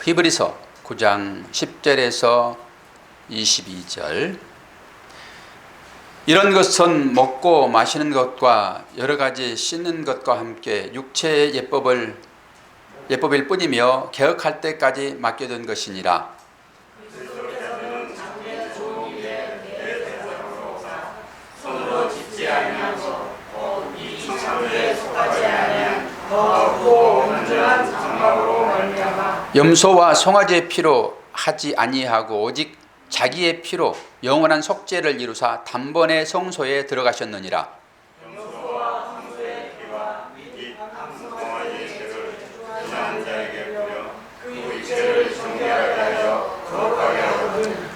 히브리서 9장 10절에서 22절. 이런 것은 먹고 마시는 것과 여러 가지 씻는 것과 함께 육체의 예법일 뿐이며 개혁할 때까지 맡겨둔 것이니라. 염소와 송아지의 피로 하지 아니하고 오직 자기의 피로 영원한 속죄를 이루사 단번에 성소에 들어가셨느니라.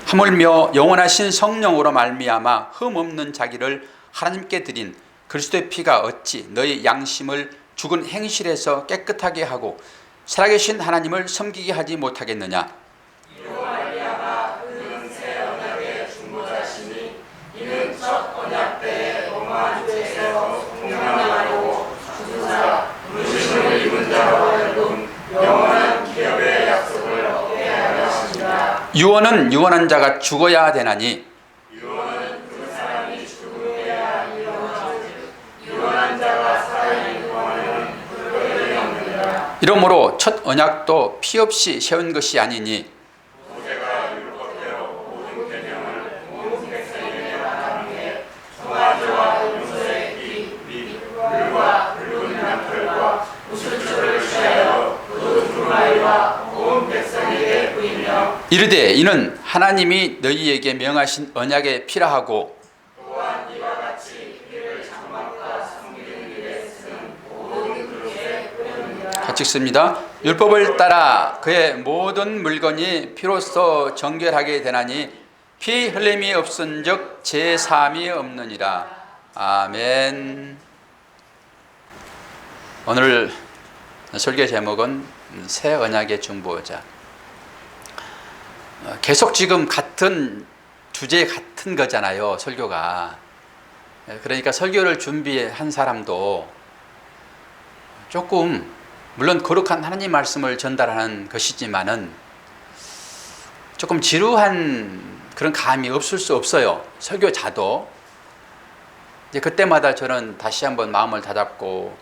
하물며 영원하신 성령으로 말미암아 흠없는 자기를 하나님께 드린 그리스도의 피가 어찌 너희 양심을 죽은 행실에서 깨끗하게 하고 살아계신 하나님을 섬기게 하지 못하겠느냐. 이로 말미암아 그는 새 언약의 중보자시니 이는 첫 언약 때에 로마 죄에서 공명하고 주사 부르심을 입은 자로 하여금 영원한 기업의 약속을 얻게 하려 하십니다. 유언은 유언한 자가 죽어야 되나니 유언은 그 사람이 죽어야 이루어지지 유언한 자가 살아있는 동안에는 그를 없느니라. 이러므로 첫 언약도 피 없이 세운 것이 아니니 모세가 율법대로 모든 계명을 온 백성에게 말하는데 송아지와 염소의 피 및 물과 붉은 양털과 우슬초를 취하여 그 두루마리와 온 백성에게 부이며 이르되 이는 하나님이 너희에게 명하신 언약의 피라 하고 또한 이와 같이 피를 장막과 섬기는 일에 쓰는 모든 그릇에 뿌립니다. 같이 읽습니다. 율법을 따라 그의 모든 물건이 피로써 정결하게 되나니 피 흘림이 없은즉 죄 사함이 없느니라. 아멘. 오늘 설교 제목은 새 언약의 중보자. 계속 지금 같은 주제 같은 거잖아요, 설교가. 그러니까 설교를 준비한 사람도 조금 물론 거룩한 하나님 말씀을 전달하는 것이지만은 조금 지루한 그런 감이 없을 수 없어요, 설교자도. 이제 그때마다 저는 다시 한번 마음을 다잡고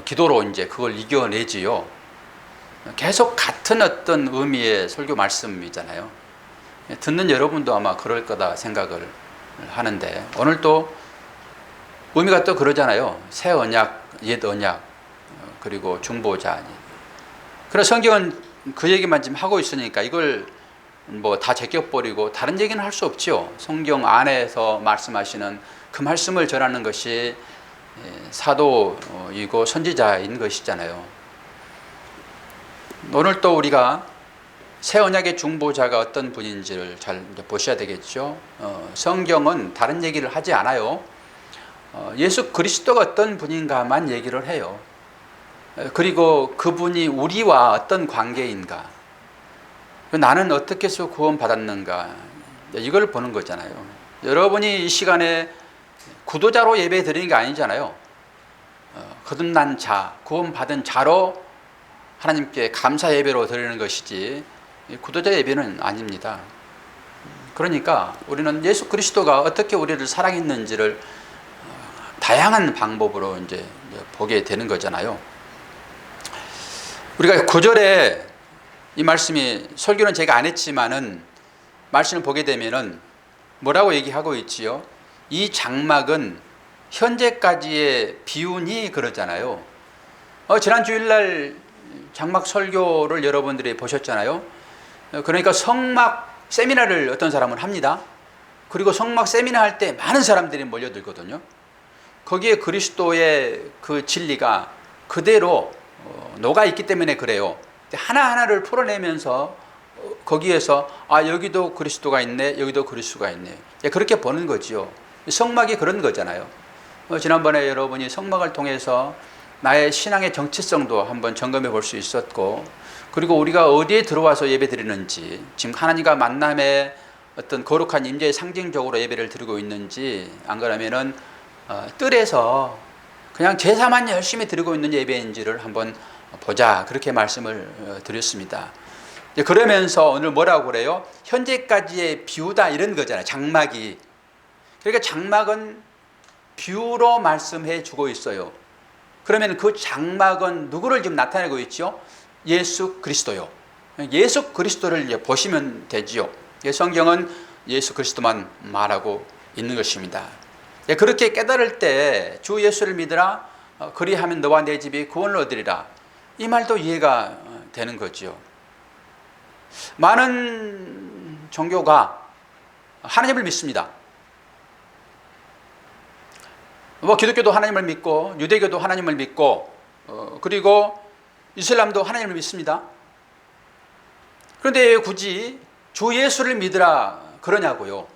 기도로 이제 그걸 이겨내지요. 계속 같은 어떤 의미의 설교 말씀이잖아요. 듣는 여러분도 아마 그럴 거다 생각을 하는데 오늘 또 의미가 또 그러잖아요. 새 언약, 옛 언약, 그리고 중보자. 그래서 성경은 그 얘기만 지금 하고 있으니까 이걸 뭐 다 제껴버리고 다른 얘기는 할 수 없죠. 성경 안에서 말씀하시는 그 말씀을 전하는 것이 사도이고 선지자인 것이잖아요. 오늘 또 우리가 새 언약의 중보자가 어떤 분인지를 잘 보셔야 되겠죠. 성경은 다른 얘기를 하지 않아요. 예수 그리스도가 어떤 분인가만 얘기를 해요. 그리고 그분이 우리와 어떤 관계인가, 나는 어떻게 해서 구원받았는가, 이걸 보는 거잖아요. 여러분이 이 시간에 구도자로 예배 드리는 게 아니잖아요. 거듭난 자, 구원받은 자로 하나님께 감사 예배로 드리는 것이지 구도자 예배는 아닙니다. 그러니까 우리는 예수 그리스도가 어떻게 우리를 사랑했는지를 다양한 방법으로 이제 보게 되는 거잖아요. 우리가 9절에 이 말씀이, 설교는 제가 안 했지만은 말씀을 보게 되면은 뭐라고 얘기하고 있지요? 이 장막은 현재까지의 비운이 그러잖아요. 지난 주일날 장막 설교를 여러분들이 보셨잖아요. 그러니까 성막 세미나를 어떤 사람은 합니다. 그리고 성막 세미나 할 때 많은 사람들이 몰려들거든요. 거기에 그리스도의 그 진리가 그대로 녹아있기 때문에 그래요. 하나하나를 풀어내면서 거기에서 여기도 그리스도가 있네, 여기도 그리스도가 있네, 그렇게 보는 거지요. 성막이 그런 거잖아요. 지난번에 여러분이 성막을 통해서 나의 신앙의 정체성도 한번 점검해 볼 수 있었고, 그리고 우리가 어디에 들어와서 예배 드리는지, 지금 하나님과 만남의 어떤 거룩한 임재의 상징적으로 예배를 드리고 있는지, 안 그러면은 뜰에서 그냥 제사만 열심히 드리고 있는 예배인지를 한번 보자, 그렇게 말씀을 드렸습니다. 그러면서 오늘 뭐라고 그래요? 현재까지의 비유다 이런 거잖아요. 장막이. 그러니까 장막은 비유로 말씀해 주고 있어요. 그러면 그 장막은 누구를 지금 나타내고 있죠? 예수 그리스도요. 예수 그리스도를 이제 보시면 되지요. 성경은 예수 그리스도만 말하고 있는 것입니다. 그렇게 깨달을 때 주 예수를 믿으라 그리하면 너와 내 집이 구원을 얻으리라, 이 말도 이해가 되는 거죠. 많은 종교가 하나님을 믿습니다. 기독교도 하나님을 믿고 유대교도 하나님을 믿고 그리고 이슬람도 하나님을 믿습니다. 그런데 왜 굳이 주 예수를 믿으라 그러냐고요.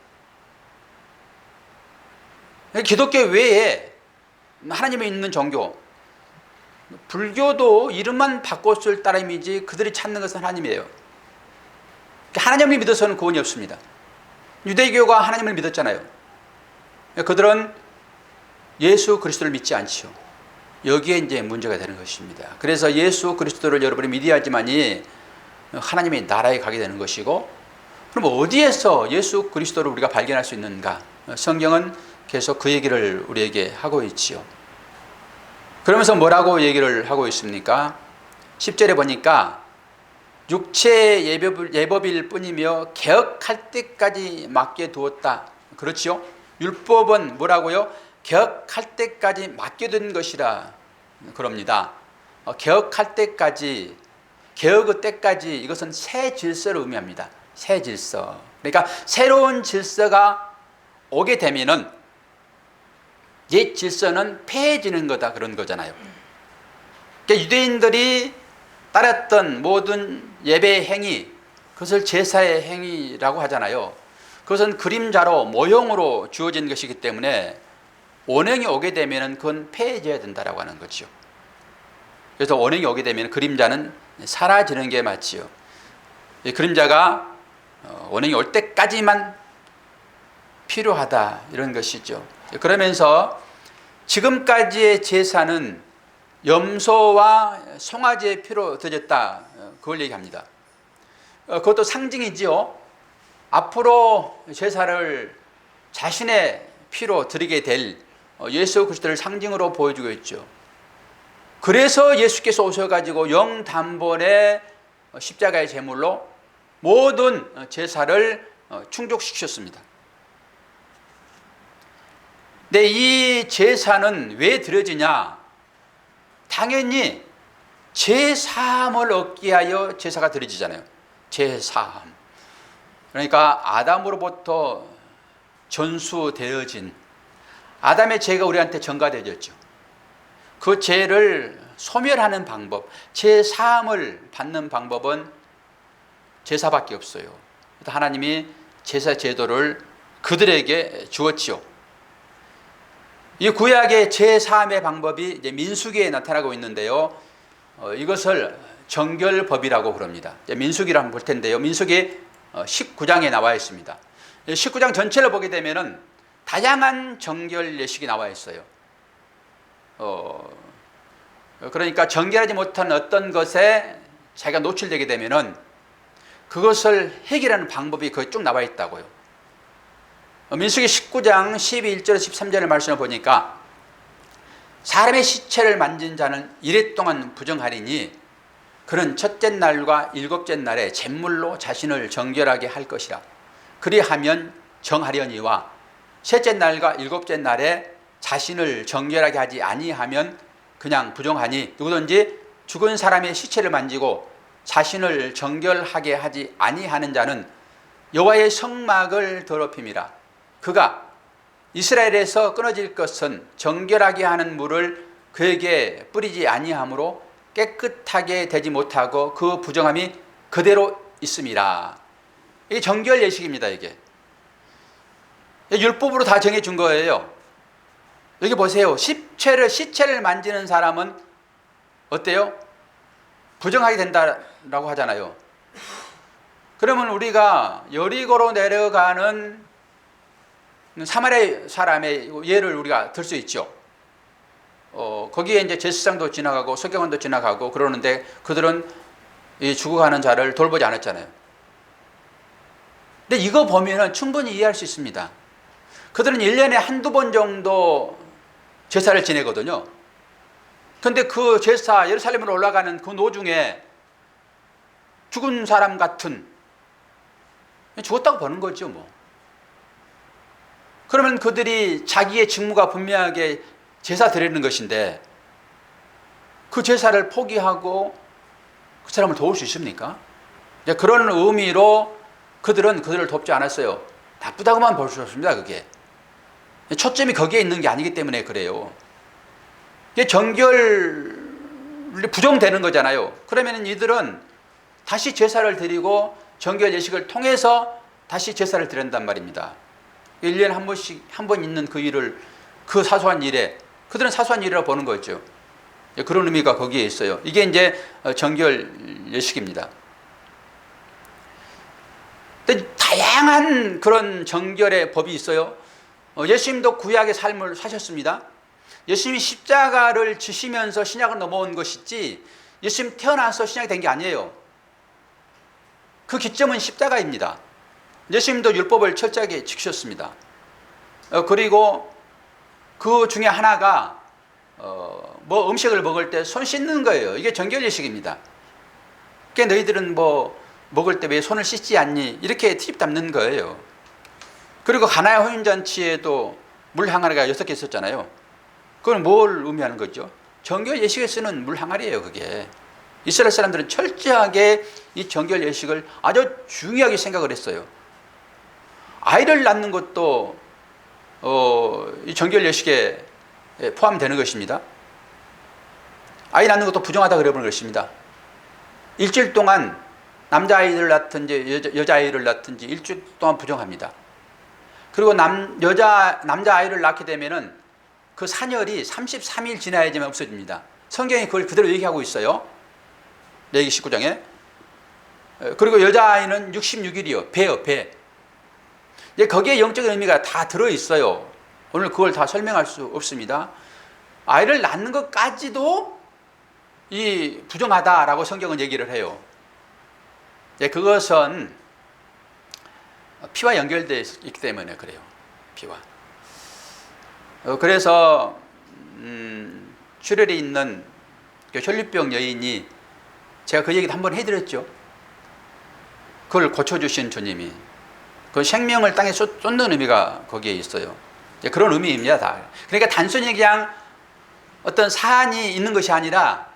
기독교 외에 하나님이 있는 종교, 불교도 이름만 바꿨을 따름이지 그들이 찾는 것은 하나님이에요. 하나님을 믿어서는 구원이 없습니다. 유대교가 하나님을 믿었잖아요. 그들은 예수 그리스도를 믿지 않지요. 여기에 이제 문제가 되는 것입니다. 그래서 예수 그리스도를 여러분이 믿어야지만이 하나님의 나라에 가게 되는 것이고, 그럼 어디에서 예수 그리스도를 우리가 발견할 수 있는가? 성경은 계속 그 얘기를 우리에게 하고 있지요. 그러면서 뭐라고 얘기를 하고 있습니까? 10절에 보니까 육체의 예법일 뿐이며 개혁할 때까지 맡겨두었다. 그렇지요? 율법은 뭐라고요? 개혁할 때까지 맡겨둔 것이라 그럽니다. 개혁할 때까지, 개혁의 때까지, 이것은 새 질서를 의미합니다. 새 질서. 그러니까 새로운 질서가 오게 되면은 옛 질서는 폐해지는 거다, 그런 거잖아요. 그러니까 유대인들이 따랐던 모든 예배 행위, 그것을 제사의 행위라고 하잖아요. 그것은 그림자로 모형으로 주어진 것이기 때문에 원형이 오게 되면 그건 폐해져야 된다라고 하는 거죠. 그래서 원형이 오게 되면 그림자는 사라지는 게 맞지요. 이 그림자가 원형이 올 때까지만 필요하다, 이런 것이죠. 그러면서 지금까지의 제사는 염소와 송아지의 피로 드렸다, 그걸 얘기합니다. 그것도 상징이지요. 앞으로 제사를 자신의 피로 드리게 될 예수 그리스도를 상징으로 보여주고 있죠. 그래서 예수께서 오셔가지고 영단번에 십자가의 제물로 모든 제사를 충족시켰습니다. 근데 이 제사는 왜 드려지냐? 당연히 제사함을 얻기 위하여 제사가 드려지잖아요. 제사함. 그러니까 아담으로부터 전수되어진 아담의 죄가 우리한테 전가되어졌죠. 그 죄를 소멸하는 방법, 제사함을 받는 방법은 제사밖에 없어요. 하나님이 제사 제도를 그들에게 주었지요. 이 구약의 제사함의 방법이 이제 민수기에 나타나고 있는데요. 이것을 정결법이라고 부릅니다. 민수기를 한번 볼 텐데요. 민수기 19장에 나와 있습니다. 19장 전체를 보게 되면은 다양한 정결 예식이 나와 있어요. 그러니까 정결하지 못한 어떤 것에 자기가 노출되게 되면은 그것을 해결하는 방법이 거기 쭉 나와 있다고요. 민수기 19장 12절에서 13절의 말씀을 보니까 사람의 시체를 만진 자는 이래 동안 부정하리니 그는 첫째 날과 일곱째 날에 잿물로 자신을 정결하게 할 것이라. 그리하면 정하려니와 셋째 날과 일곱째 날에 자신을 정결하게 하지 아니하면 그냥 부정하니, 누구든지 죽은 사람의 시체를 만지고 자신을 정결하게 하지 아니하는 자는 여호와의 성막을 더럽힘이라. 그가 이스라엘에서 끊어질 것은 정결하게 하는 물을 그에게 뿌리지 아니하므로 깨끗하게 되지 못하고 그 부정함이 그대로 있음이라. 이게 정결 예식입니다. 이게 율법으로 다 정해준 거예요. 여기 보세요. 시체를 만지는 사람은 어때요? 부정하게 된다라고 하잖아요. 그러면 우리가 여리고로 내려가는 사마리아 사람의 예를 우리가 들 수 있죠. 거기에 이제 제사장도 지나가고 서기관도 지나가고 그러는데 그들은 이 죽어가는 자를 돌보지 않았잖아요. 근데 이거 보면은 충분히 이해할 수 있습니다. 그들은 1년에 한두 번 정도 제사를 지내거든요. 근데 그 제사, 예루살렘으로 올라가는 그 노중에 죽은 사람 같은, 죽었다고 보는 거죠, 뭐. 그러면 그들이 자기의 직무가 분명하게 제사 드리는 것인데 그 제사를 포기하고 그 사람을 도울 수 있습니까? 그런 의미로 그들은 그들을 돕지 않았어요. 나쁘다고만 볼 수 없습니다, 그게. 초점이 거기에 있는 게 아니기 때문에 그래요. 이게 정결이 부정되는 거잖아요. 그러면 이들은 다시 제사를 드리고 정결 예식을 통해서 다시 제사를 드린단 말입니다. 1년에 한 번씩, 한 번 있는 그 일을, 그 사소한 일에, 그들은 사소한 일이라고 보는 거죠. 그런 의미가 거기에 있어요. 이게 이제 정결 예식입니다. 근데 다양한 그런 정결의 법이 있어요. 예수님도 구약의 삶을 사셨습니다. 예수님이 십자가를 지시면서 신약을 넘어온 것이지 예수님 태어나서 신약이 된 게 아니에요. 그 기점은 십자가입니다. 예수님도 율법을 철저하게 지키셨습니다. 그리고 그 중에 하나가 뭐 음식을 먹을 때 손 씻는 거예요. 이게 정결예식입니다. 그러니까 너희들은 뭐 먹을 때 왜 손을 씻지 않니? 이렇게 트집 담는 거예요. 그리고 가나의 혼인잔치에도 물 항아리가 6개 있었잖아요. 그건 뭘 의미하는 거죠? 정결예식에 쓰는 물 항아리예요, 그게. 이스라엘 사람들은 철저하게 이 정결예식을 아주 중요하게 생각을 했어요. 아이를 낳는 것도 이 정결예식에 포함되는 것입니다. 아이 낳는 것도 부정하다 그래보는 것입니다. 일주일 동안 남자아이를 낳든지 여자아이를 낳든지 일주일 동안 부정합니다. 그리고 남자아이를 낳게 되면은 그 산열이 33일 지나야지만 없어집니다. 성경이 그걸 그대로 얘기하고 있어요. 레위기 19장에. 그리고 여자아이는 66일이요. 배요, 배. 거기에 영적인 의미가 다 들어있어요. 오늘 그걸 다 설명할 수 없습니다. 아이를 낳는 것까지도 이 부정하다라고 성경은 얘기를 해요. 그것은 피와 연결되어 있기 때문에 그래요. 피와. 그래서 출혈이 있는 혈류병 여인이, 제가 그 얘기도 한번 해드렸죠. 그걸 고쳐주신 주님이, 그 생명을 땅에 쏟는 의미가 거기에 있어요. 그런 의미입니다, 다. 그러니까 단순히 그냥 어떤 사안이 있는 것이 아니라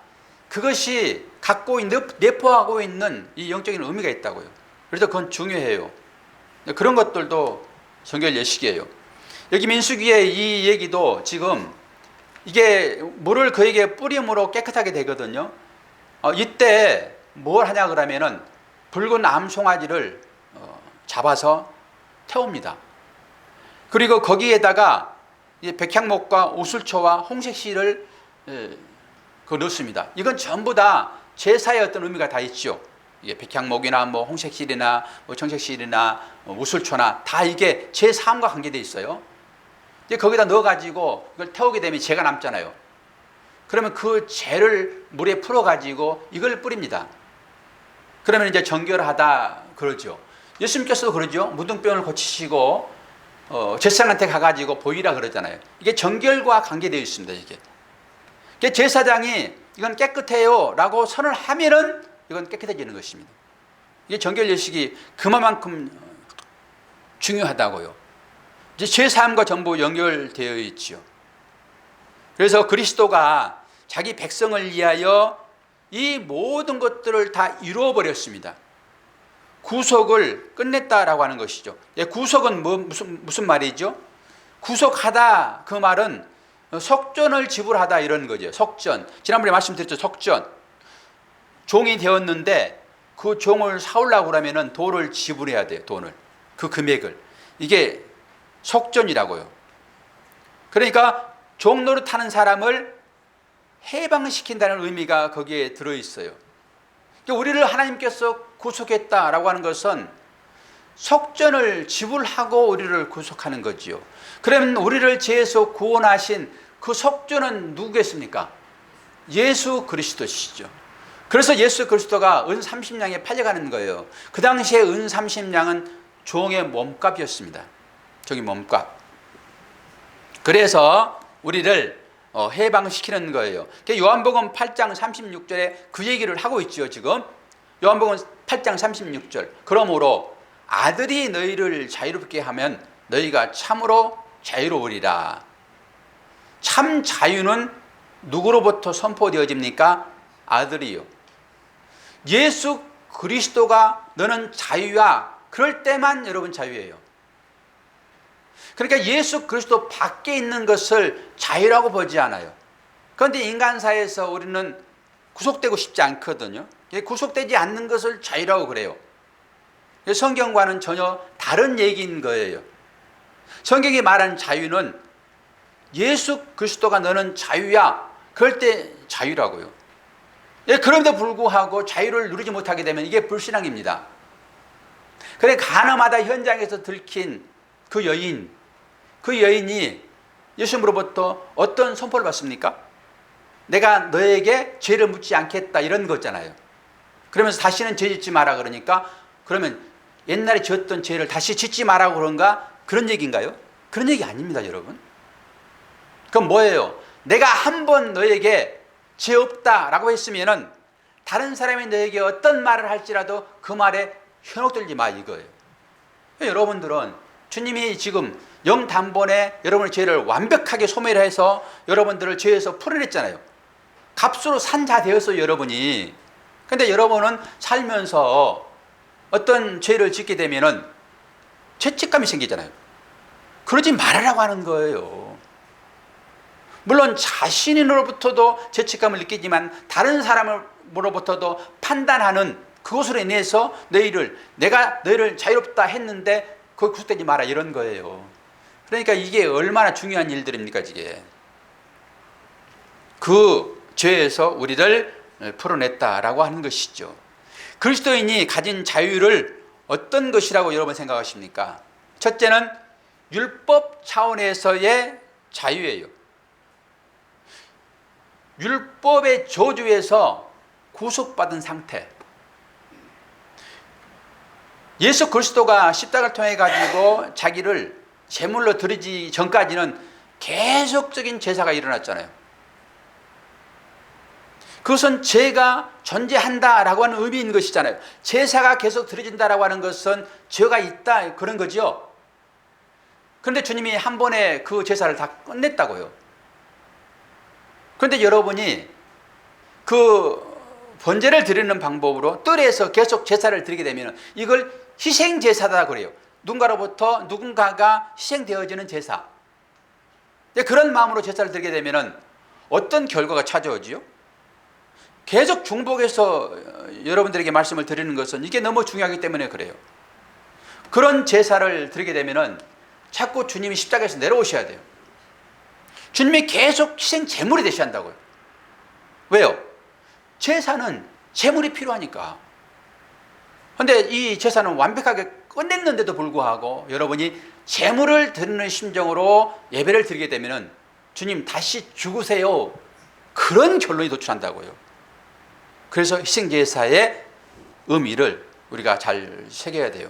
그것이 갖고 있는, 내포하고 있는 이 영적인 의미가 있다고요. 그래서 그건 중요해요. 그런 것들도 정결 예식이에요. 여기 민수기의 이 얘기도 지금 이게 물을 그에게 뿌림으로 깨끗하게 되거든요. 이때 뭘 하냐 그러면은 붉은 암송아지를 잡아서 태웁니다. 그리고 거기에다가 백향목과 오술초와 홍색실을 넣습니다. 이건 전부 다 제사의 어떤 의미가 다 있죠. 이게 백향목이나 뭐 홍색실이나 뭐 청색실이나 오술초나 다 이게 제사함과 관계되어 있어요. 거기다 넣어가지고 이걸 태우게 되면 재가 남잖아요. 그러면 그 재를 물에 풀어가지고 이걸 뿌립니다. 그러면 이제 정결하다 그러죠. 예수님께서도 그러죠. 무등병을 고치시고 제사장한테 가가지고 보이라 그러잖아요. 이게 정결과 관계되어 있습니다. 이게 제사장이 이건 깨끗해요 라고 선을 하면은 이건 깨끗해지는 것입니다. 이게 정결 예식이 그만큼 중요하다고요. 이제 제사함과 전부 연결되어 있지요. 그래서 그리스도가 자기 백성을 위하여 이 모든 것들을 다 이루어 버렸습니다. 구속을 끝냈다라고 하는 것이죠. 구속은 무슨 말이죠? 구속하다, 그 말은 속전을 지불하다 이런 거죠. 속전. 지난번에 말씀드렸죠. 속전. 종이 되었는데 그 종을 사오려고 그러면은 돈을 지불해야 돼요. 돈을. 그 금액을. 이게 속전이라고요. 그러니까 종 노릇하는 사람을 해방시킨다는 의미가 거기에 들어있어요. 우리를 하나님께서 구속했다라고 하는 것은 속전을 지불하고 우리를 구속하는 거지요. 그러면 우리를 죄에서 구원하신 그 속전은 누구겠습니까? 예수 그리스도시죠. 그래서 예수 그리스도가 은 30냥에 팔려가는 거예요. 그 당시에 은 30냥은 종의 몸값이었습니다. 종의 몸값. 그래서 우리를 해방시키는 거예요. 요한복음 8장 36절에 그 얘기를 하고 있죠. 지금 요한복음 8장 36절. 그러므로 아들이 너희를 자유롭게 하면 너희가 참으로 자유로우리라. 참 자유는 누구로부터 선포되어집니까? 아들이요. 예수 그리스도가 너는 자유야. 그럴 때만 여러분 자유예요. 그러니까 예수 그리스도 밖에 있는 것을 자유라고 보지 않아요. 그런데 인간사에서 우리는 구속되고 싶지 않거든요. 구속되지 않는 것을 자유라고 그래요. 성경과는 전혀 다른 얘기인 거예요. 성경이 말하는 자유는 예수 그리스도가 너는 자유야. 그럴 때 자유라고요. 그럼에도 불구하고 자유를 누리지 못하게 되면 이게 불신앙입니다. 그래 가늠하다 현장에서 들킨 그 여인이 예수님으로부터 어떤 선포를 받습니까? 내가 너에게 죄를 묻지 않겠다 이런 거잖아요. 그러면서 다시는 죄 짓지 마라 그러니까 그러면 옛날에 지었던 죄를 다시 짓지 마라고 그런가? 그런 얘기인가요? 그런 얘기 아닙니다, 여러분. 그럼 뭐예요? 내가 한 번 너에게 죄 없다라고 했으면은 다른 사람이 너에게 어떤 말을 할지라도 그 말에 현혹들지 마 이거예요. 여러분들은 주님이 지금 영단번에 여러분의 죄를 완벽하게 소멸 해서 여러분들을 죄에서 풀어냈잖아요. 값으로 산 자 되었어요, 여러분이. 근데 여러분은 살면서 어떤 죄를 짓게 되면은 죄책감이 생기잖아요. 그러지 말아라고 하는 거예요. 물론 자신으로부터도 죄책감을 느끼지만 다른 사람으로부터도 판단하는 그것으로 인해서 내가 너희를 자유롭다 했는데 거기 구속되지 마라 이런 거예요. 그러니까 이게 얼마나 중요한 일들입니까 이게. 그 죄에서 우리를 풀어냈다라고 하는 것이죠. 그리스도인이 가진 자유를 어떤 것이라고 여러분 생각하십니까? 첫째는 율법 차원에서의 자유예요. 율법의 저주에서 구속받은 상태. 예수 그리스도가 십자가를 통해 가지고 자기를 제물로 드리기 전까지는 계속적인 제사가 일어났잖아요. 그것은 죄가 존재한다라고 하는 의미인 것이잖아요. 제사가 계속 드려진다라고 하는 것은 죄가 있다 그런 거죠. 그런데 주님이 한 번에 그 제사를 다 끝냈다고요. 그런데 여러분이 그 번제를 드리는 방법으로 뜰에서 계속 제사를 드리게 되면 이걸 희생제사다 그래요. 누군가가 희생되어지는 제사. 그런 마음으로 제사를 드리게 되면 어떤 결과가 찾아오지요? 계속 중복해서 여러분들에게 말씀을 드리는 것은 이게 너무 중요하기 때문에 그래요. 그런 제사를 드리게 되면 자꾸 주님이 십자가에서 내려오셔야 돼요. 주님이 계속 희생 제물이 되셔야 한다고요. 왜요? 제사는 제물이 필요하니까. 그런데 이 제사는 완벽하게 끝냈는데도 불구하고 여러분이 제물을 드리는 심정으로 예배를 드리게 되면 주님 다시 죽으세요. 그런 결론이 도출한다고요. 그래서 희생제사의 의미를 우리가 잘 새겨야 돼요.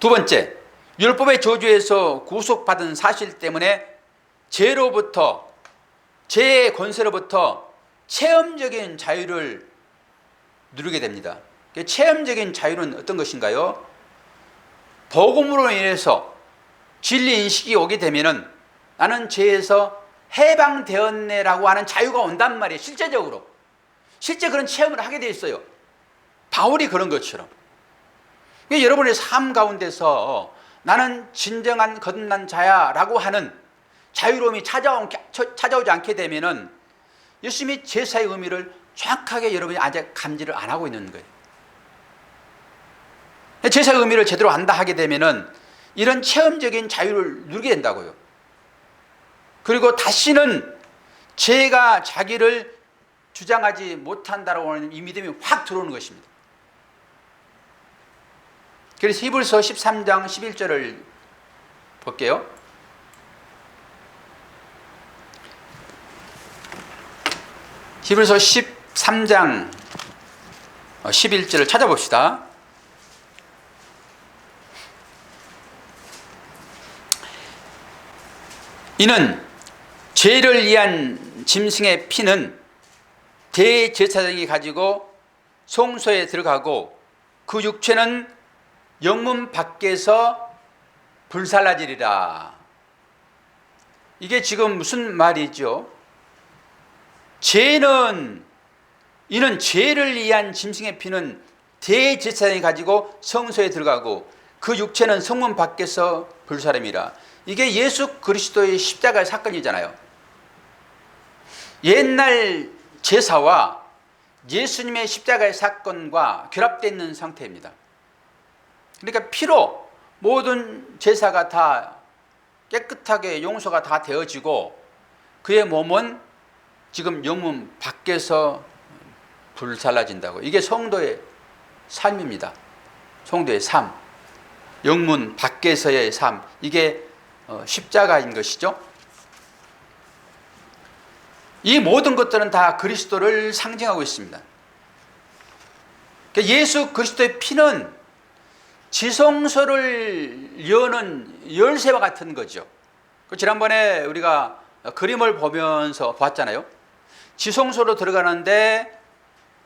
두 번째, 율법의 저주에서 구속받은 사실 때문에 죄의 권세로부터 체험적인 자유를 누리게 됩니다. 체험적인 자유는 어떤 것인가요? 복음으로 인해서 진리 인식이 오게 되면은 나는 죄에서 해방되었네라고 하는 자유가 온단 말이에요. 실제 그런 체험을 하게 돼 있어요. 바울이 그런 것처럼. 여러분의 삶 가운데서 나는 진정한 거듭난 자야라고 하는 자유로움이 찾아오지 않게 되면은 예수님이 제사의 의미를 정확하게 여러분이 아직 감지를 안 하고 있는 거예요. 제사의 의미를 제대로 안다 하게 되면은 이런 체험적인 자유를 누리게 된다고요. 그리고 다시는 죄가 자기를 주장하지 못한다라고 하는 이 믿음이 확 들어오는 것입니다. 그래서 히브리서 13장 11절을 볼게요. 히브리서 13장 3장 11절을 찾아봅시다. 이는 죄를 위한 짐승의 피는 대제사장이 가지고 성소에 들어가고 그 육체는 영문 밖에서 불살라지리라. 이게 지금 무슨 말이죠? 이는 죄를 위한 짐승의 피는 대제사장이 가지고 성소에 들어가고 그 육체는 성문 밖에서 불사름이라. 이게 예수 그리스도의 십자가의 사건이잖아요. 옛날 제사와 예수님의 십자가의 사건과 결합되어 있는 상태입니다. 그러니까 피로 모든 제사가 다 깨끗하게 용서가 다 되어지고 그의 몸은 지금 영문 밖에서 불살라진다고. 이게 성도의 삶입니다. 성도의 삶, 영문 밖에서의 삶, 이게 십자가인 것이죠. 이 모든 것들은 다 그리스도를 상징하고 있습니다. 예수 그리스도의 피는 지성소를 여는 열쇠와 같은 거죠. 지난번에 우리가 그림을 보면서 봤잖아요. 지성소로 들어가는데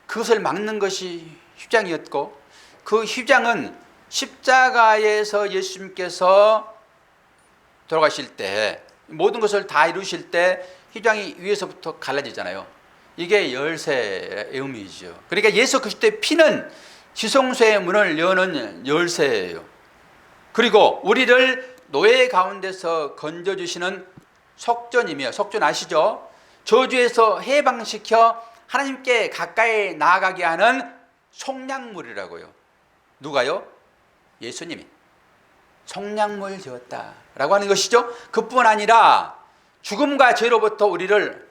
그것을 막는 것이 휘장이었고, 그 휘장은 십자가에서 예수님께서 돌아가실 때 모든 것을 다 이루실 때 휘장이 위에서부터 갈라지잖아요. 이게 열쇠의 의미죠. 그러니까 예수 그리스도의 피는 지성소의 문을 여는 열쇠예요. 그리고 우리를 노예 가운데서 건져주시는 속전이며, 속전 아시죠? 저주에서 해방시켜 하나님께 가까이 나아가게 하는 속량물이라고요. 누가요? 예수님이 속량물 되었다라고 하는 것이죠. 그뿐 아니라 죽음과 죄로부터 우리를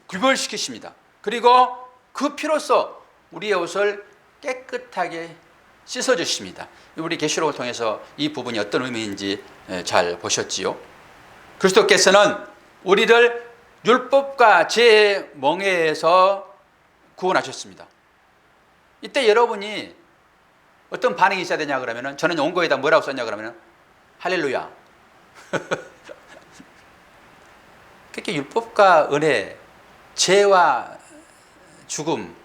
구별시키십니다. 그리고 그 피로써 우리의 옷을 깨끗하게 씻어주십니다. 우리 계시록을 통해서 이 부분이 어떤 의미인지 잘 보셨지요. 그리스도께서는 우리를 율법과 죄의 멍에에서 구원하셨습니다. 이때 여러분이 어떤 반응이 있어야 되냐 그러면, 저는 원고에다 뭐라고 썼냐 그러면 할렐루야. 그렇게 율법과 은혜, 죄와 죽음,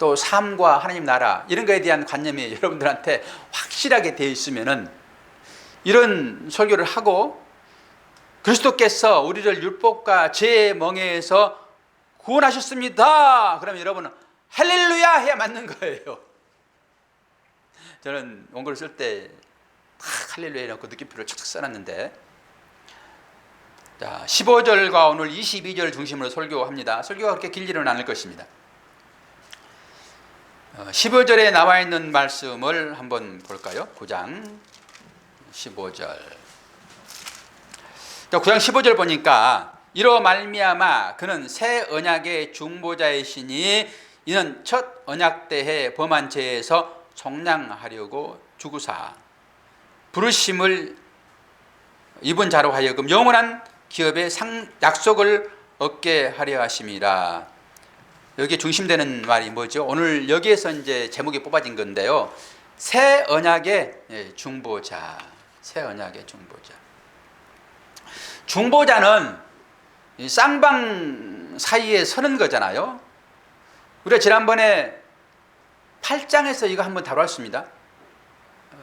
또 삶과 하나님 나라, 이런 거에 대한 관념이 여러분들한테 확실하게 되어 있으면은 이런 설교를 하고 그리스도께서 우리를 율법과 죄의 멍에에서 구원하셨습니다. 그러면 여러분은 할렐루야 해야 맞는 거예요. 저는 원고를 쓸 때 할렐루야 해놓고 느낌표를 착착 써놨는데, 자, 15절과 오늘 22절 중심으로 설교합니다. 설교가 그렇게 길지는 않을 것입니다. 15절에 나와 있는 말씀을 한번 볼까요? 9장 15절. 9장 15절 보니까 이로 말미암아 그는 새 언약의 중보자이시니 이는 첫 언약 때에 범한 죄에서 속량하려고 죽으사 부르심을 입은 자로 하여금 영원한 기업의 약속을 얻게 하려 하심이라. 여기에 중심되는 말이 뭐죠? 오늘 여기에서 이제 제목이 뽑아진 건데요. 새 언약의 중보자. 새 언약의 중보자. 중보자는 쌍방 사이에 서는 거잖아요. 우리가 지난번에 8장에서 이거 한번 다뤘습니다.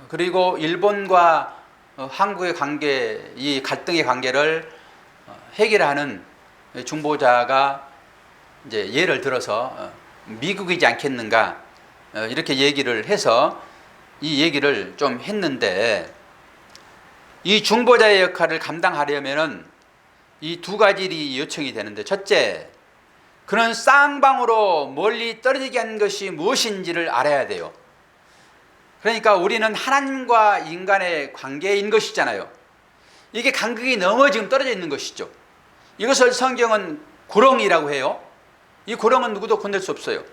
그리고 일본과 한국의 관계, 이 갈등의 관계를 해결하는 중보자가 이제 예를 들어서 미국이지 않겠는가, 이렇게 얘기를 해서 이 얘기를 좀 했는데, 이 중보자의 역할을 감당하려면은 이 두 가지 일이 요청이 되는데, 첫째, 그는 쌍방으로 멀리 떨어지게 한 것이 무엇인지를 알아야 돼요. 그러니까 우리는 하나님과 인간의 관계인 것이잖아요. 이게 간극이 넘어 지금 떨어져 있는 것이죠. 이것을 성경은 구렁이라고 해요. 이 구렁은 누구도 건들 수 없어요.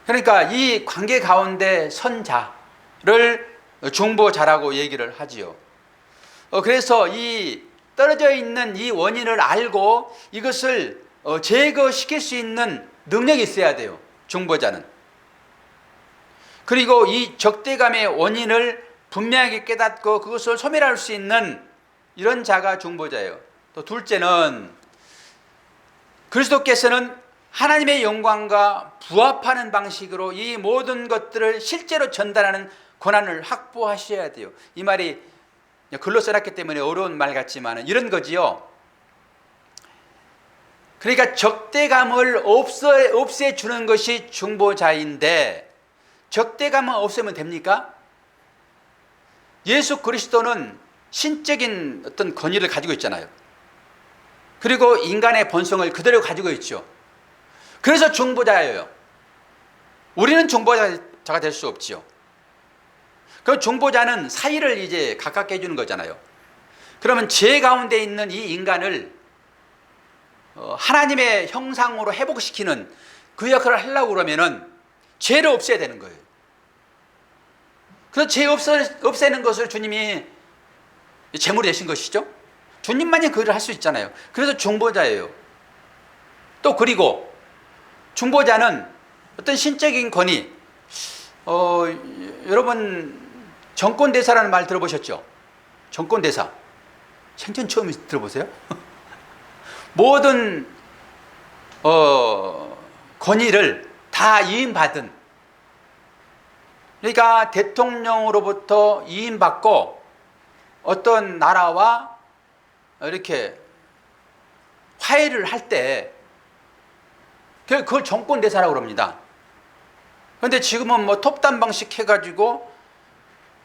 그러니까 이 관계 가운데 선 자를 중보자라고 얘기를 하지요. 그래서 이 떨어져 있는 이 원인을 알고 이것을 제거시킬 수 있는 능력이 있어야 돼요. 중보자는. 그리고 이 적대감의 원인을 분명하게 깨닫고 그것을 소멸할 수 있는 이런 자가 중보자예요. 또 둘째는 그리스도께서는 하나님의 영광과 부합하는 방식으로 이 모든 것들을 실제로 전달하는 권한을 확보하셔야 돼요. 이 말이 글로 써놨기 때문에 어려운 말 같지만 이런 거지요. 그러니까 적대감을 없애주는 것이 중보자인데, 적대감은 없애면 됩니까? 예수 그리스도는 신적인 어떤 권위를 가지고 있잖아요. 그리고 인간의 본성을 그대로 가지고 있죠. 그래서 중보자예요. 우리는 중보자가 될 수 없지요. 그럼 중보자는 사이를 이제 가깝게 해주는 거잖아요. 그러면 죄 가운데 있는 이 인간을 하나님의 형상으로 회복시키는 그 역할을 하려고 그러면은 죄를 없애야 되는 거예요. 그래서 죄 없애는 것을 주님이 제물이 되신 것이죠. 주님만이 그 일을 할 수 있잖아요. 그래서 중보자예요. 또 그리고 중보자는 어떤 신적인 권위, 여러분 정권대사라는 말 들어보셨죠? 정권대사. 생전 처음 들어보세요? 모든 권위를 다 위임받은, 그러니까 대통령으로부터 위임받고 어떤 나라와 이렇게 화해를 할 때 그걸 정권대사라고 그럽니다. 그런데 지금은 뭐 톱단 방식 해가지고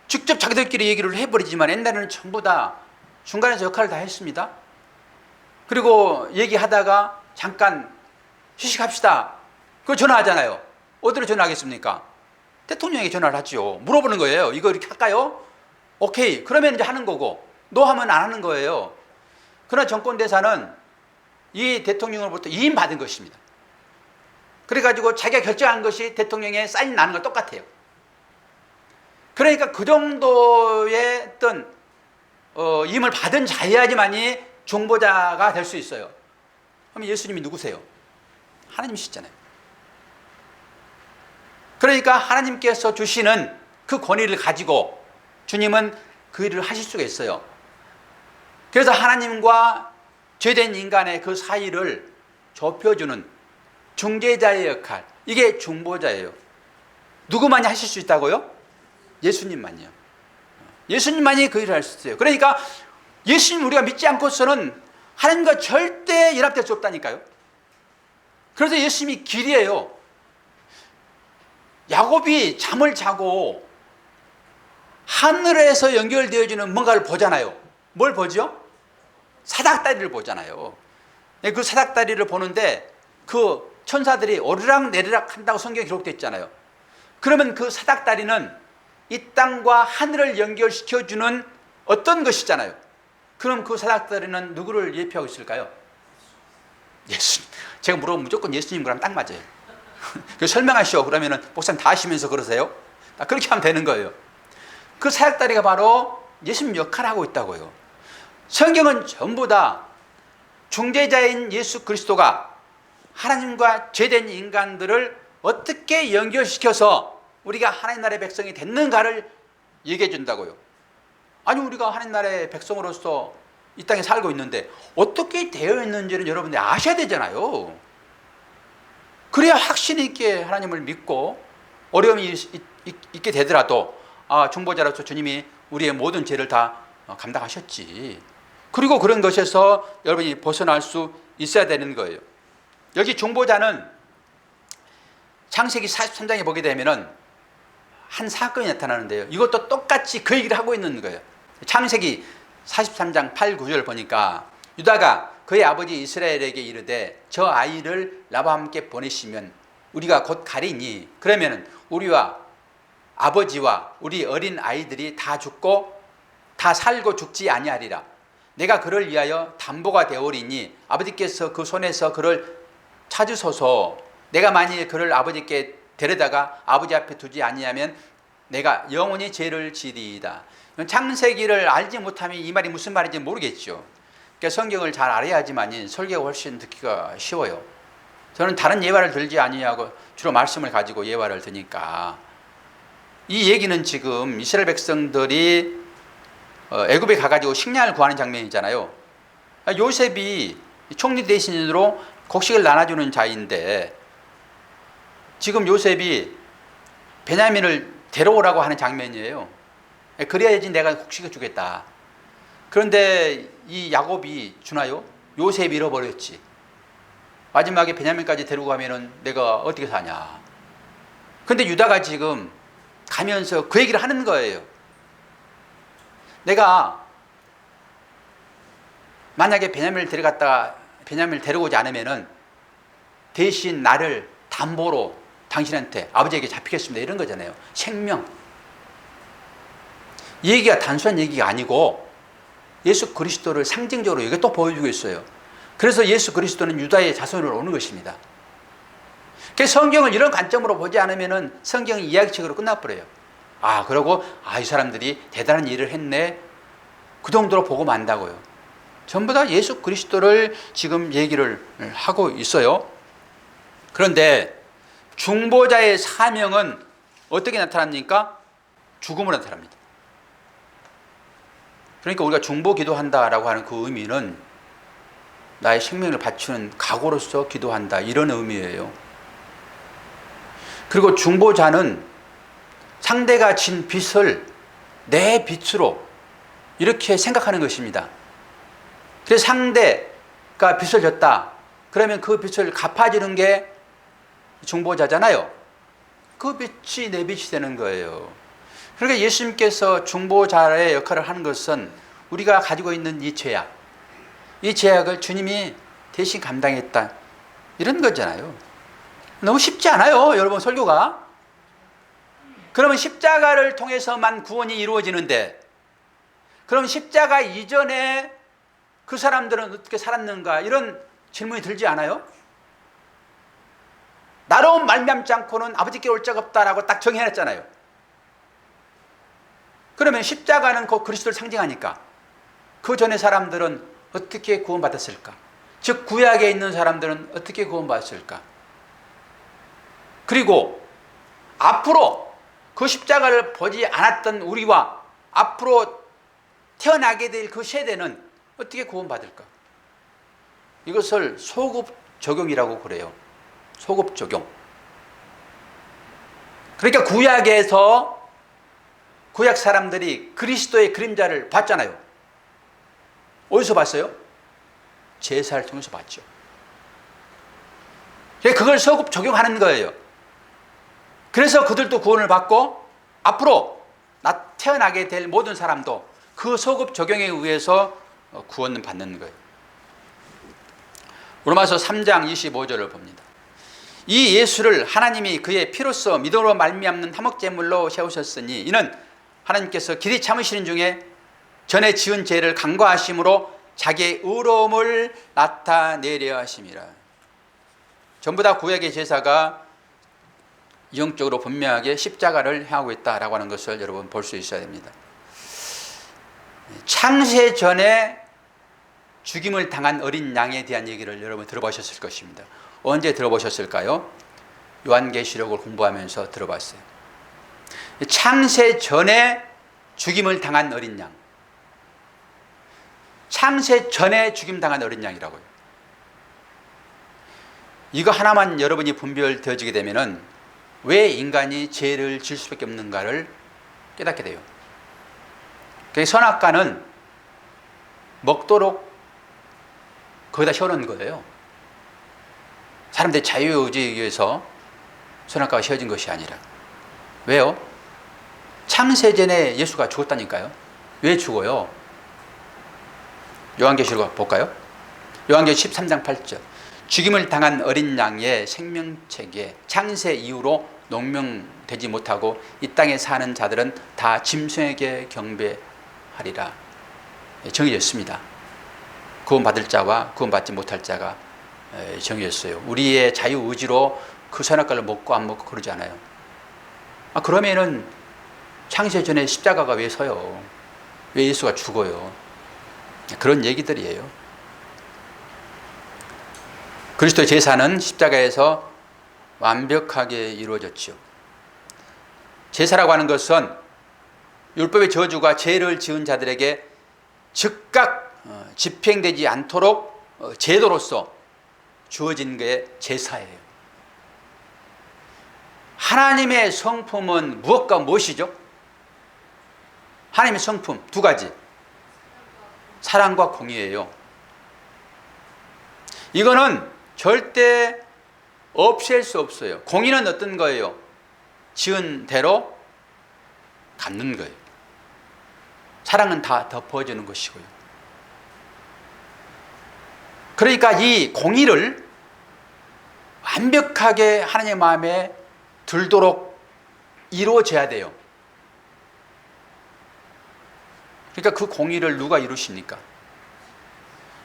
직접 자기들끼리 얘기를 해버리지만 옛날에는 전부 다 중간에서 역할을 다 했습니다. 그리고 얘기하다가 잠깐 휴식합시다. 그거 전화하잖아요. 어디로 전화하겠습니까? 대통령에게 전화를 하죠. 물어보는 거예요. 이거 이렇게 할까요? 오케이. 그러면 이제 하는 거고, 너 하면 안 하는 거예요. 그러나 정권대사는 이 대통령으로부터 위임받은 것입니다. 그래가지고 자기가 결정한 것이 대통령의 사인 나는 거 똑같아요. 그러니까 그 정도의 어떤 임을 받은 자여야지만이 중보자가 될 수 있어요. 그럼 예수님이 누구세요? 하나님이시잖아요. 그러니까 하나님께서 주시는 그 권위를 가지고 주님은 그 일을 하실 수가 있어요. 그래서 하나님과 죄된 인간의 그 사이를 좁혀주는 중재자의 역할, 이게 중보자예요. 누구만이 하실 수 있다고요? 예수님만이요. 예수님만이 그 일을 할 수 있어요. 그러니까 예수님 우리가 믿지 않고서는 하나님과 절대 연합될 수 없다니까요. 그래서 예수님이 길이에요. 야곱이 잠을 자고 하늘에서 연결되어지는 뭔가를 보잖아요. 뭘 보죠? 사닥다리를 보잖아요. 그 사닥다리를 보는데 그 천사들이 오르락 내리락 한다고 성경에 기록되어 있잖아요. 그러면 그 사닥다리는 이 땅과 하늘을 연결시켜주는 어떤 것이잖아요. 그럼 그 사닥다리는 누구를 예표하고 있을까요? 예수님. 제가 물어보면 무조건 예수님 그러면 딱 맞아요. 설명하시오. 그러면은 목사님 다 하시면서 그러세요? 그렇게 하면 되는 거예요. 그 사닥다리가 바로 예수님 역할을 하고 있다고요. 성경은 전부 다 중재자인 예수 그리스도가 하나님과 죄된 인간들을 어떻게 연결시켜서 우리가 하나님 나라의 백성이 됐는가를 얘기해 준다고요. 아니 우리가 하나님 나라의 백성으로서 이 땅에 살고 있는데 어떻게 되어 있는지는 여러분들이 아셔야 되잖아요. 그래야 확신 있게 하나님을 믿고 어려움이 있게 되더라도 중보자로서 주님이 우리의 모든 죄를 다 감당하셨지. 그리고 그런 것에서 여러분이 벗어날 수 있어야 되는 거예요. 여기 중보자는 창세기 43장에 보게 되면은 한 사건이 나타나는데요. 이것도 똑같이 그 얘기를 하고 있는 거예요. 창세기 43장 8, 9절 보니까 유다가 그의 아버지 이스라엘에게 이르되 저 아이를 나와 함께 보내시면 우리가 곧 가리니 그러면 우리와 아버지와 우리 어린 아이들이 다 죽고 다 살고 죽지 아니하리라. 내가 그를 위하여 담보가 되오리니 아버지께서 그 손에서 그를 찾으소서. 내가 만일 그를 아버지께 데려다가 아버지 앞에 두지 아니하면 내가 영원히 죄를 지리이다. 창세기를 알지 못하면 이 말이 무슨 말인지 모르겠죠. 그러니까 성경을 잘 알아야지만 설교가 훨씬 듣기가 쉬워요. 저는 다른 예화를 들지 아니하고 주로 말씀을 가지고 예화를 드니까, 이 얘기는 지금 이스라엘 백성들이 애굽에 가가지고 식량을 구하는 장면이잖아요. 요셉이 총리 대신으로 곡식을 나눠주는 자인데, 지금 요셉이 베냐민을 데려오라고 하는 장면이에요. 그래야지 내가 곡식을 주겠다. 그런데 이 야곱이 주나요? 요셉이 잃어버렸지. 마지막에 베냐민까지 데리고 가면은 내가 어떻게 사냐. 근데 유다가 지금 가면서 그 얘기를 하는 거예요. 내가 만약에 베냐민을 데려오지 않으면은 대신 나를 담보로 당신한테, 아버지에게 잡히겠습니다. 이런 거잖아요. 생명. 이 얘기가 단순한 얘기가 아니고 예수 그리스도를 상징적으로 이게 또 보여주고 있어요. 그래서 예수 그리스도는 유다의 자손으로 오는 것입니다. 그래서 성경을 이런 관점으로 보지 않으면 성경이 이야기책으로 끝나버려요. 그러고 이 사람들이 대단한 일을 했네, 그 정도로 보고 만다고요. 전부 다 예수 그리스도를 지금 얘기를 하고 있어요. 그런데 중보자의 사명은 어떻게 나타납니까? 죽음으로 나타납니다. 그러니까 우리가 중보 기도한다라고 하는 그 의미는 나의 생명을 바치는 각오로서 기도한다, 이런 의미예요. 그리고 중보자는 상대가 진 빚을 내 빚으로 이렇게 생각하는 것입니다. 그래서 상대가 빚을 졌다, 그러면 그 빚을 갚아주는 게 중보자잖아요. 그 빚이 내 빚이 되는 거예요. 그러니까 예수님께서 중보자의 역할을 하는 것은 우리가 가지고 있는 이 죄악, 이 죄악을 주님이 대신 감당했다, 이런 거잖아요. 너무 쉽지 않아요, 여러분, 설교가. 그러면 십자가를 통해서만 구원이 이루어지는데, 그럼 십자가 이전에 그 사람들은 어떻게 살았는가, 이런 질문이 들지 않아요? 나로 말미암지 않고는 아버지께 올 자가 없다라고 딱 정해놨잖아요. 그러면 십자가는 곧 그리스도를 상징하니까 그 전에 사람들은 어떻게 구원받았을까? 즉 구약에 있는 사람들은 어떻게 구원받았을까? 그리고 앞으로 그 십자가를 보지 않았던 우리와 앞으로 태어나게 될 그 세대는 어떻게 구원받을까? 이것을 소급 적용이라고 그래요. 소급 적용. 그러니까 구약에서 구약 사람들이 그리스도의 그림자를 봤잖아요. 어디서 봤어요? 제사를 통해서 봤죠. 그걸 소급 적용하는 거예요. 그래서 그들도 구원을 받고 앞으로 태어나게 될 모든 사람도 그 소급 적용에 의해서 구원을 받는 거예요. 로마서 3장 25절을 봅니다. 이 예수를 하나님이 그의 피로써 믿음으로 말미암는 화목제물로 세우셨으니 이는 하나님께서 길이 참으시는 중에 전에 지은 죄를 간과하심으로 자기의 의로움을 나타내려 하심이라. 전부 다 구약의 제사가 영적으로 분명하게 십자가를 향하고 있다라고 하는 것을 여러분 볼 수 있어야 됩니다. 창세 전에 죽임을 당한 어린 양에 대한 얘기를 여러분 들어보셨을 것입니다. 언제 들어보셨을까요? 요한계시록을 공부하면서 들어봤어요. 창세 전에 죽임을 당한 어린 양. 창세 전에 죽임당한 어린 양이라고요. 이거 하나만 여러분이 분별되어지게 되면은 왜 인간이 죄를 질 수밖에 없는가를 깨닫게 돼요. 선악과는 먹도록 거기다 씌워놓은 거예요. 사람들의 자유의지에 의해서 선악과가 씌워진 것이 아니라. 왜요? 창세전에 예수가 죽었다니까요. 왜 죽어요? 요한계시록 볼까요? 요한계시록 13장 8절. 죽임을 당한 어린 양의 생명책에 창세 이후로 농명되지 못하고 이 땅에 사는 자들은 다 짐승에게 경배하리라. 정해졌습니다. 구원받을 자와 구원받지 못할 자가 정해졌어요. 우리의 자유의지로 그 선악과를 먹고 안 먹고 그러지 않아요. 그러면은 창세전에 십자가가 왜 서요? 왜 예수가 죽어요? 그런 얘기들이에요. 그리스도의 제사는 십자가에서 완벽하게 이루어졌죠. 제사라고 하는 것은 율법의 저주가 죄를 지은 자들에게 즉각 집행되지 않도록 제도로서 주어진 게 제사예요. 하나님의 성품은 무엇과 무엇이죠? 하나님의 성품 두 가지. 사랑과 공의예요. 이거는 절대 없앨 수 없어요. 공의는 어떤 거예요? 지은 대로 갚는 거예요. 사랑은 다 덮어주는 것이고요. 그러니까 이 공의를 완벽하게 하나님의 마음에 들도록 이루어져야 돼요. 그러니까 그 공의를 누가 이루십니까?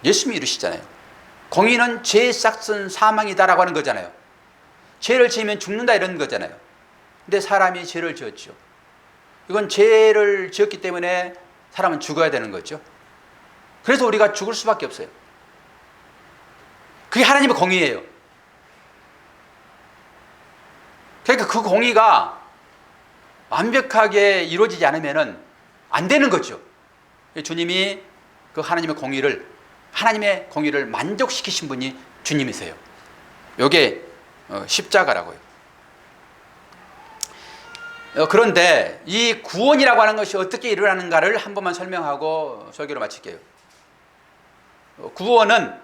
예수님이 이루시잖아요. 공의는 죄의 싹은 사망이다라고 하는 거잖아요. 죄를 지으면 죽는다 이런 거잖아요. 근데 사람이 죄를 지었죠. 이건 죄를 지었기 때문에 사람은 죽어야 되는 거죠. 그래서 우리가 죽을 수밖에 없어요. 그게 하나님의 공의예요. 그러니까 그 공의가 완벽하게 이루어지지 않으면 안 되는 거죠. 주님이 그 하나님의 공의를 만족시키신 분이 주님이세요. 이게 십자가라고요. 그런데 이 구원이라고 하는 것이 어떻게 일어나는가를 한 번만 설명하고 설교를 마칠게요. 구원은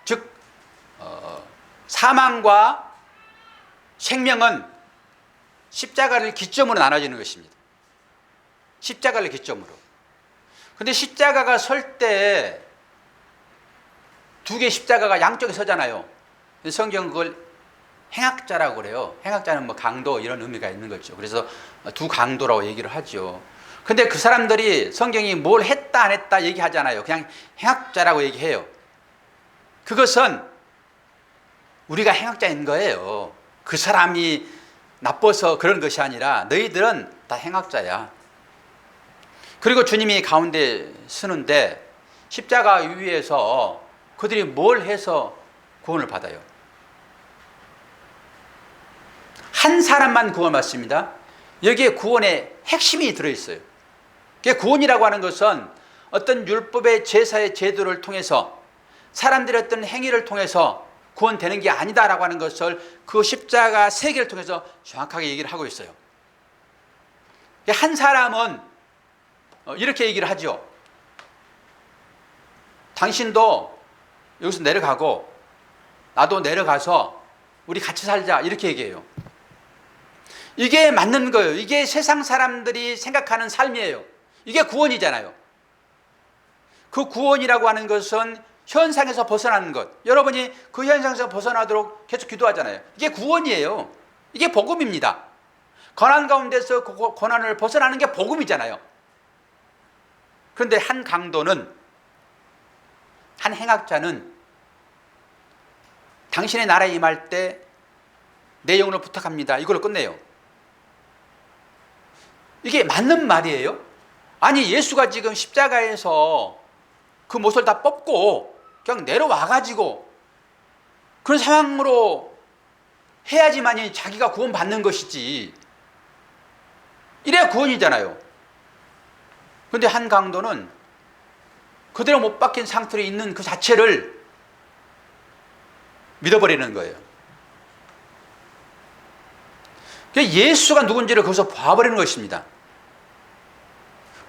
즉 사망과 생명은 십자가를 기점으로 나눠지는 것입니다. 십자가를 기점으로. 근데 십자가가 설 때 두 개의 십자가가 양쪽에 서잖아요. 성경은 그걸 행악자라고 그래요. 행악자는 뭐 강도 이런 의미가 있는 거죠. 그래서 두 강도라고 얘기를 하죠. 근데 그 사람들이 성경이 뭘 했다 안 했다 얘기하잖아요. 그냥 행악자라고 얘기해요. 그것은 우리가 행악자인 거예요. 그 사람이 나빠서 그런 것이 아니라 너희들은 다 행악자야. 그리고 주님이 가운데 서는데 십자가 위에서 그들이 뭘 해서 구원을 받아요? 한 사람만 구원받습니다. 여기에 구원의 핵심이 들어있어요. 구원이라고 하는 것은 어떤 율법의 제사의 제도를 통해서 사람들의 어떤 행위를 통해서 구원되는 게 아니다라고 하는 것을 그 십자가 세계를 통해서 정확하게 얘기를 하고 있어요. 한 사람은 이렇게 얘기를 하죠. 당신도 여기서 내려가고 나도 내려가서 우리 같이 살자 이렇게 얘기해요. 이게 맞는 거예요. 이게 세상 사람들이 생각하는 삶이에요. 이게 구원이잖아요. 그 구원이라고 하는 것은 현상에서 벗어나는 것. 여러분이 그 현상에서 벗어나도록 계속 기도하잖아요. 이게 구원이에요. 이게 복음입니다. 고난 가운데서 그 고난을 벗어나는 게 복음이잖아요. 그런데 한 강도는, 한 행악자는 당신의 나라에 임할 때 내 영혼을 부탁합니다. 이걸로 끝내요. 이게 맞는 말이에요? 아니 예수가 지금 십자가에서 그 못을 다 뽑고 그냥 내려와가지고 그런 상황으로 해야지만이 자기가 구원받는 것이지. 이래야 구원이잖아요. 그런데 한 강도는 그대로 못 박힌 상태로 있는 그 자체를 믿어버리는 거예요. 예수가 누군지를 거기서 봐버리는 것입니다.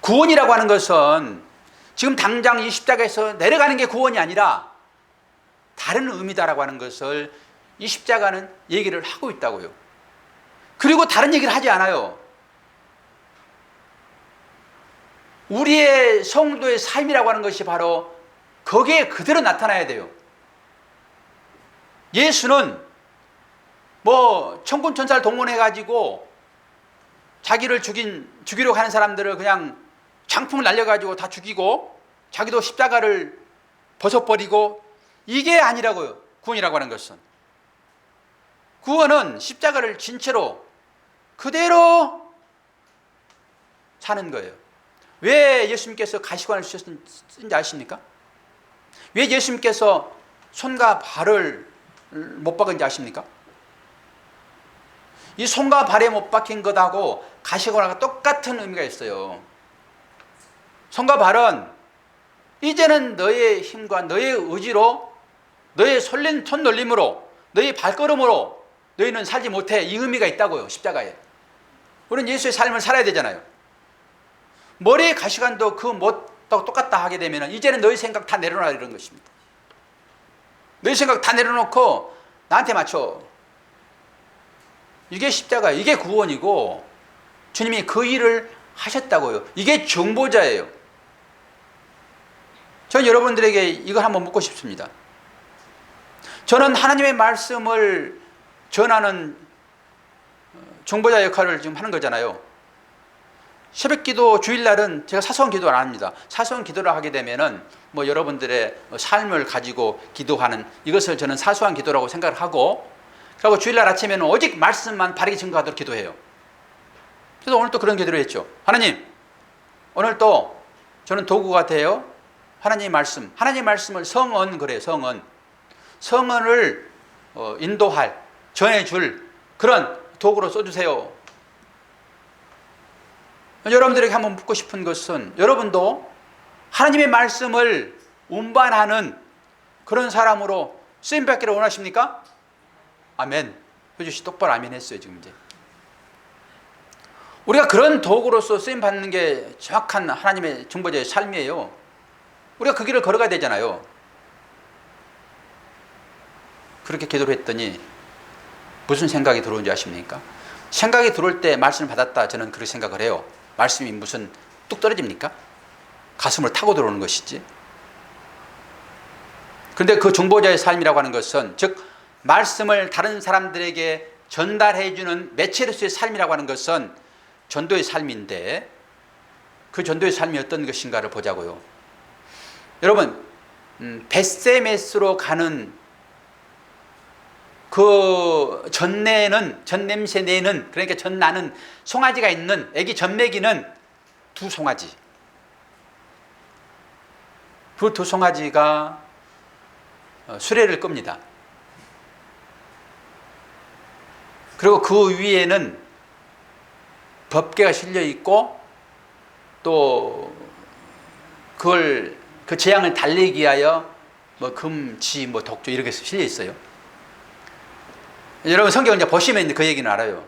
구원이라고 하는 것은 지금 당장 이 십자가에서 내려가는 게 구원이 아니라 다른 의미다라고 하는 것을 이 십자가는 얘기를 하고 있다고요. 그리고 다른 얘기를 하지 않아요. 우리의 성도의 삶이라고 하는 것이 바로 거기에 그대로 나타나야 돼요. 예수는 뭐 천군 천사를 동원해가지고 자기를 죽이려고 하는 사람들을 그냥 장풍을 날려가지고 다 죽이고 자기도 십자가를 벗어버리고 이게 아니라고요. 구원이라고 하는 것은. 구원은 십자가를 진 채로 그대로 사는 거예요. 왜 예수님께서 가시관을 쓰셨는지 아십니까? 왜 예수님께서 손과 발을 못 박은지 아십니까? 이 손과 발에 못 박힌 것하고 가시관하고 똑같은 의미가 있어요. 손과 발은 이제는 너의 힘과 너의 의지로, 너의 손 놀림으로, 너의 발걸음으로 너희는 살지 못해. 이 의미가 있다고요. 십자가에. 우리는 예수의 삶을 살아야 되잖아요. 머리의 가시관도 그 못하고 똑같다 하게 되면 이제는 너희 생각 다 내려놔, 이런 것입니다. 너희 생각 다 내려놓고 나한테 맞춰. 이게 십자가예요. 이게 구원이고 주님이 그 일을 하셨다고요. 이게 중보자예요. 저는 여러분들에게 이걸 한번 묻고 싶습니다. 저는 하나님의 말씀을 전하는 중보자 역할을 지금 하는 거잖아요. 새벽기도 주일날은 제가 사소한 기도를 안 합니다. 사소한 기도를 하게 되면은 뭐 여러분들의 삶을 가지고 기도하는, 이것을 저는 사소한 기도라고 생각을 하고, 그리고 주일날 아침에는 오직 말씀만 바르게 증거하도록 기도해요. 그래서 오늘 또 그런 기도를 했죠. 하나님, 오늘 또 저는 도구가 돼요. 하나님의 말씀을 성언, 그래요. 성언을 인도할, 전해줄 그런 도구로 써주세요. 여러분들에게 한번 묻고 싶은 것은, 여러분도 하나님의 말씀을 운반하는 그런 사람으로 쓰임받기를 원하십니까? 아멘. 효주씨 똑바로 아멘 했어요. 지금 이제 우리가 그런 도구로서 쓰임받는 게 정확한 하나님의 중보자의 삶이에요. 우리가 그 길을 걸어가야 되잖아요. 그렇게 기도를 했더니 무슨 생각이 들어온지 아십니까? 생각이 들어올 때 말씀을 받았다, 저는 그렇게 생각을 해요. 말씀이 무슨 뚝 떨어집니까? 가슴을 타고 들어오는 것이지. 그런데 그 중보자의 삶이라고 하는 것은, 즉 말씀을 다른 사람들에게 전달해주는 매체로서의 삶이라고 하는 것은 전도의 삶인데, 그 전도의 삶이 어떤 것인가를 보자고요. 여러분, 벳세메스로 가는 그 전냄새 내는, 그러니까 전나는 송아지가 있는, 애기 젖먹이는 두 송아지. 그 두 송아지가 수레를 끕니다. 그리고 그 위에는 법궤가 실려 있고, 또 그걸 그 재앙을 달래기 위하여 뭐 금, 지, 뭐 독조 이렇게 실려 있어요. 여러분 성경을 이제 보시면 그 얘기는 알아요.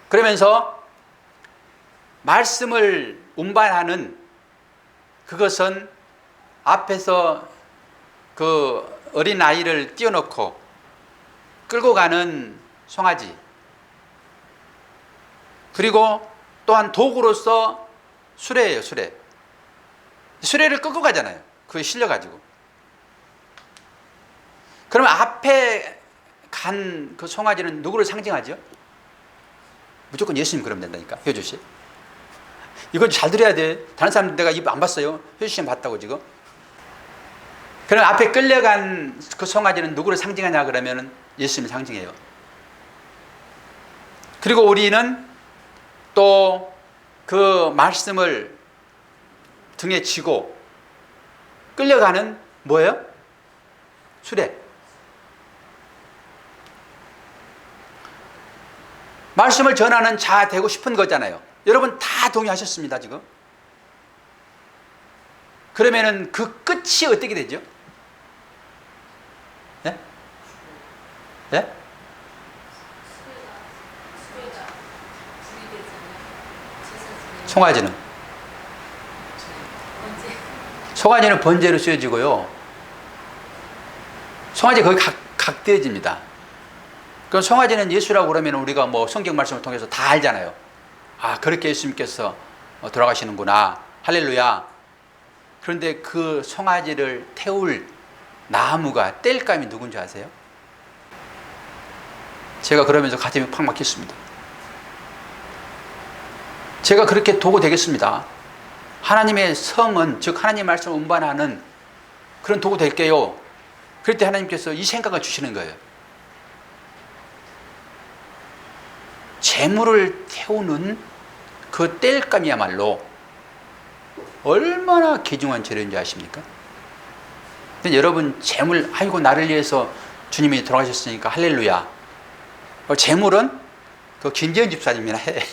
그러면서 말씀을 운반하는 그것은 앞에서 그 어린 아이를 띄워놓고 끌고 가는 송아지, 그리고 또한 도구로서 수레예요. 수레를 끌고 가잖아요. 그게 실려가지고. 그러면 앞에 간 그 송아지는 누구를 상징하죠? 무조건 예수님 그러면 된다니까. 효주씨, 이건 잘 들어야 돼. 다른 사람 내가 입 안 봤어요. 효주씨 봤다고 지금. 그럼 앞에 끌려간 그 송아지는 누구를 상징하냐 그러면 예수님을 상징해요. 그리고 우리는 또 그 말씀을 등에 지고 끌려가는 뭐예요? 수레. 말씀을 전하는 자 되고 싶은 거잖아요. 여러분 다 동의하셨습니다, 지금. 그러면은 그 끝이 어떻게 되죠? 예? 예? 송아지는 번제로 쓰여지고요. 송아지 거의 각되어집니다. 그럼 송아지는 예수라고 그러면 우리가 뭐 성경 말씀을 통해서 다 알잖아요. 아, 그렇게 예수님께서 돌아가시는구나. 할렐루야. 그런데 그 송아지를 태울 나무가, 땔감이 누군지 아세요? 제가 그러면서 가슴이 팍 막혔습니다. 제가 그렇게 도구 되겠습니다. 하나님의 성은, 즉 하나님의 말씀을 운반하는 그런 도구 될게요. 그럴 때 하나님께서 이 생각을 주시는 거예요. 재물을 태우는 그 땔감이야말로 얼마나 귀중한 재료인지 아십니까? 근데 여러분 재물, 아이고 나를 위해서 주님이 돌아가셨으니까 할렐루야. 재물은 그 김재현 집사님이나 해.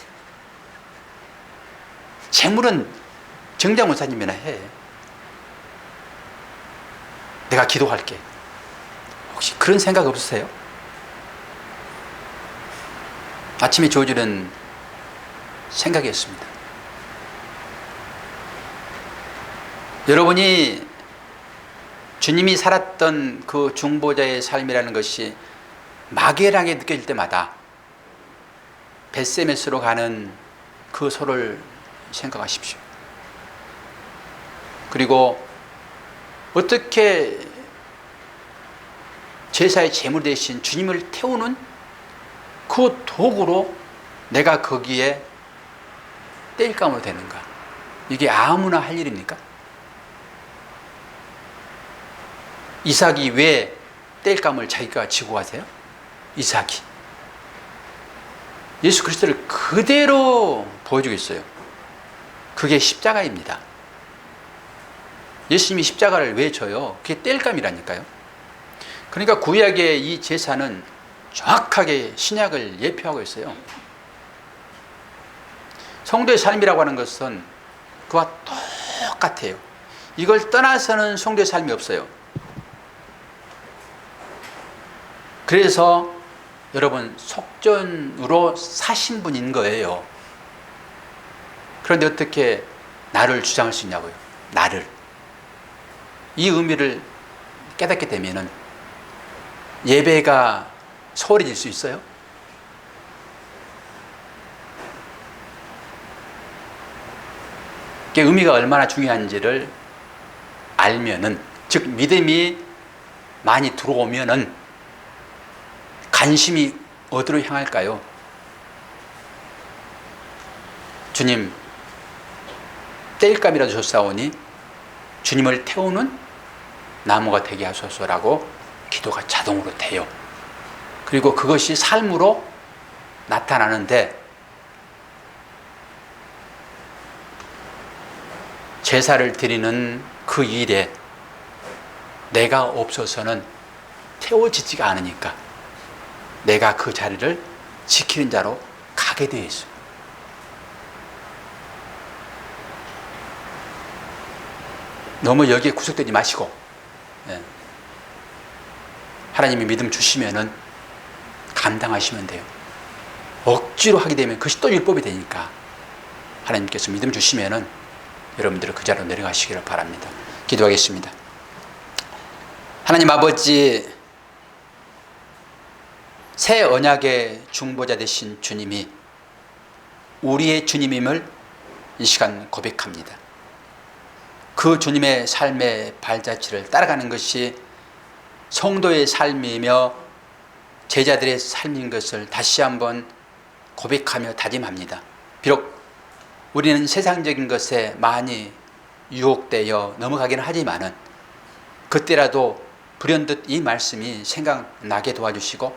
재물은 정장 목사님이나 해. 내가 기도할게. 혹시 그런 생각 없으세요? 아침에 주어지는 생각이었습니다. 여러분이 주님이 살았던 그 중보자의 삶이라는 것이 막연하게 느껴질 때마다 벳세메스로 가는 그 소를 생각하십시오. 그리고 어떻게 제사의 제물 대신 주님을 태우는 그 도구로 내가 거기에 땔감으로 되는가? 이게 아무나 할 일입니까? 이삭이 왜 땔감을 자기가 지고 가세요? 이삭이 예수 그리스도를 그대로 보여주고 있어요. 그게 십자가입니다. 예수님이 십자가를 왜 져요? 그게 땔감이라니까요. 그러니까 구약의 이 제사는 정확하게 신약을 예표하고 있어요. 성도의 삶이라고 하는 것은 그와 똑같아요. 이걸 떠나서는 성도의 삶이 없어요. 그래서 여러분 속전으로 사신 분인 거예요. 그런데 어떻게 나를 주장할 수 있냐고요. 나를. 이 의미를 깨닫게 되면은 예배가 소홀해질 수 있어요? 그 의미가 얼마나 중요한지를 알면은, 즉 믿음이 많이 들어오면은 관심이 어디로 향할까요? 주님, 땔감이라도 줬사오니 주님을 태우는 나무가 되게 하소서라고 기도가 자동으로 돼요. 그리고 그것이 삶으로 나타나는데, 제사를 드리는 그 일에 내가 없어서는 태워지지가 않으니까 내가 그 자리를 지키는 자로 가게 되어 있어요. 너무 여기에 구속되지 마시고, 하나님이 믿음 주시면은 감당하시면 돼요. 억지로 하게 되면 그것이 또 율법이 되니까 하나님께서 믿음 주시면은 여러분들은 그 자리로 내려가시기를 바랍니다. 기도하겠습니다. 하나님 아버지, 새 언약의 중보자 되신 주님이 우리의 주님임을 이 시간 고백합니다. 그 주님의 삶의 발자취를 따라가는 것이 성도의 삶이며 제자들의 삶인 것을 다시 한번 고백하며 다짐합니다. 비록 우리는 세상적인 것에 많이 유혹되어 넘어가기는 하지만은 그때라도 불현듯 이 말씀이 생각나게 도와주시고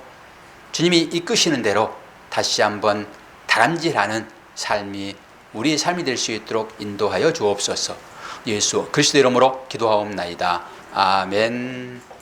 주님이 이끄시는 대로 다시 한번 다람쥐라는 삶이 우리의 삶이 될 수 있도록 인도하여 주옵소서. 예수 그리스도 이름으로 기도하옵나이다. 아멘.